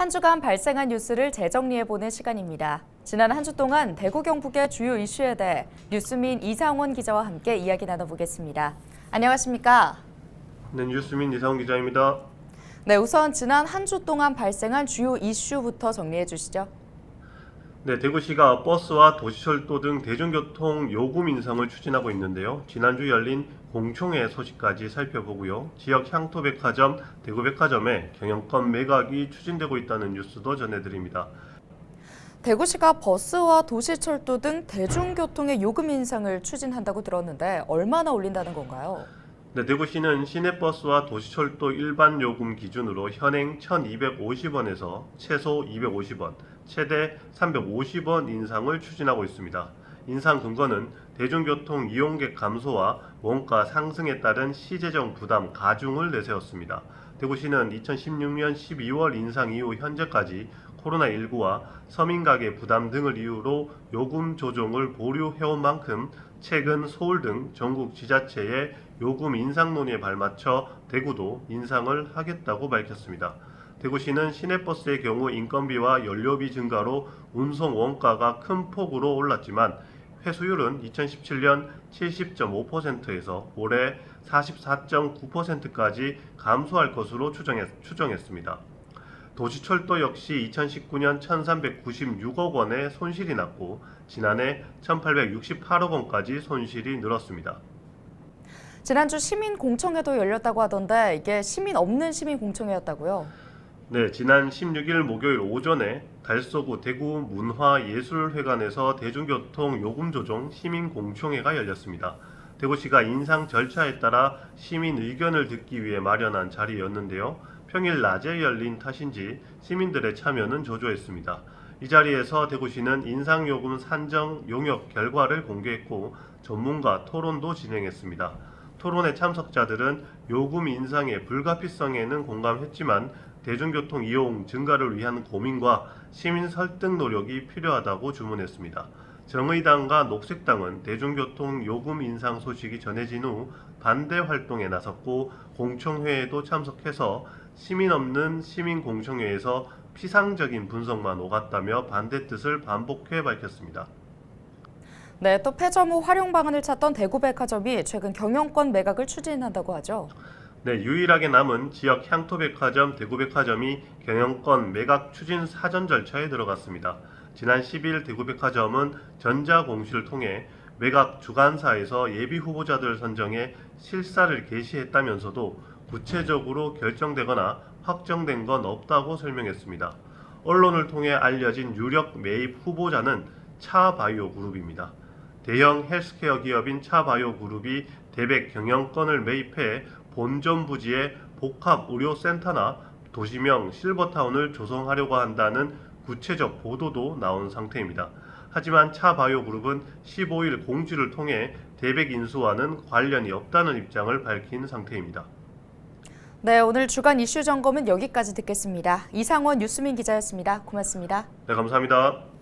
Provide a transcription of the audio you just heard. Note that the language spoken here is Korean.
한 주간 발생한 뉴스를 재정리해보는 시간입니다. 지난 한 주 동안 대구 경북의 주요 이슈에 대해 뉴스민 이상원 기자와 함께 이야기 나눠보겠습니다. 안녕하십니까? 네, 뉴스민 이상원 기자입니다. 네, 우선 지난 한 주 동안 발생한 주요 이슈부터 정리해 주시죠. 네, 대구시가 버스와 도시철도 등 대중교통 요금 인상을 추진하고 있는데요. 지난주 열린 공청회 소식까지 살펴보고요. 지역 향토백화점, 대구백화점에 경영권 매각이 추진되고 있다는 뉴스도 전해드립니다. 대구시가 버스와 도시철도 등 대중교통의 요금 인상을 추진한다고 들었는데 얼마나 올린다는 건가요? 네, 대구시는 시내버스와 도시철도 일반 요금 기준으로 현행 1,250원에서 최소 250원, 최대 350원 인상을 추진하고 있습니다. 인상 근거는 대중교통 이용객 감소와 원가 상승에 따른 시재정 부담 가중을 내세웠습니다. 대구시는 2016년 12월 인상 이후 현재까지 코로나19와 서민가계 부담 등을 이유로 요금 조정을 보류해온 만큼 최근 서울 등 전국 지자체의 요금 인상 논의에 발맞춰 대구도 인상을 하겠다고 밝혔습니다. 대구시는 시내버스의 경우 인건비와 연료비 증가로 운송 원가가 큰 폭으로 올랐지만 회수율은 2017년 70.5%에서 올해 44.9%까지 감소할 것으로 추정했습니다. 도시철도 역시 2019년 1,396억 원의 손실이 났고 지난해 1,868억 원까지 손실이 늘었습니다. 지난주 시민공청회도 열렸다고 하던데 이게 시민 없는 시민공청회였다고요? 네, 지난 16일 목요일 오전에 달서구 대구 문화예술회관에서 대중교통 요금 조정 시민공청회가 열렸습니다. 대구시가 인상 절차에 따라 시민 의견을 듣기 위해 마련한 자리였는데요. 평일 낮에 열린 탓인지 시민들의 참여는 저조했습니다. 이 자리에서 대구시는 인상요금 산정 용역 결과를 공개했고 전문가 토론도 진행했습니다. 토론회 참석자들은 요금 인상의 불가피성에는 공감했지만 대중교통 이용 증가를 위한 고민과 시민 설득 노력이 필요하다고 주문했습니다. 정의당과 녹색당은 대중교통 요금 인상 소식이 전해진 후 반대 활동에 나섰고 공청회에도 참석해서 시민 없는 시민공청회에서 피상적인 분석만 오갔다며 반대 뜻을 반복해 밝혔습니다. 네, 또 폐점 후 활용 방안을 찾던 대구백화점이 최근 경영권 매각을 추진한다고 하죠. 네, 유일하게 남은 지역 향토백화점 대구백화점이 경영권 매각 추진 사전 절차에 들어갔습니다. 지난 10일 대구백화점은 전자공시를 통해 매각 주관사에서 예비 후보자들을 선정해 실사를 개시했다면서도 구체적으로 결정되거나 확정된 건 없다고 설명했습니다. 언론을 통해 알려진 유력 매입 후보자는 차바이오 그룹입니다. 대형 헬스케어 기업인 차바이오 그룹이 대백 경영권을 매입해 본점 부지에 복합의료센터나 도시명 실버타운을 조성하려고 한다는 구체적 보도도 나온 상태입니다. 하지만 차바이오 그룹은 15일 공지를 통해 대백 인수와는 관련이 없다는 입장을 밝힌 상태입니다. 네, 오늘 주간 이슈 점검은 여기까지 듣겠습니다. 이상원 뉴스민 기자였습니다. 고맙습니다. 네, 감사합니다.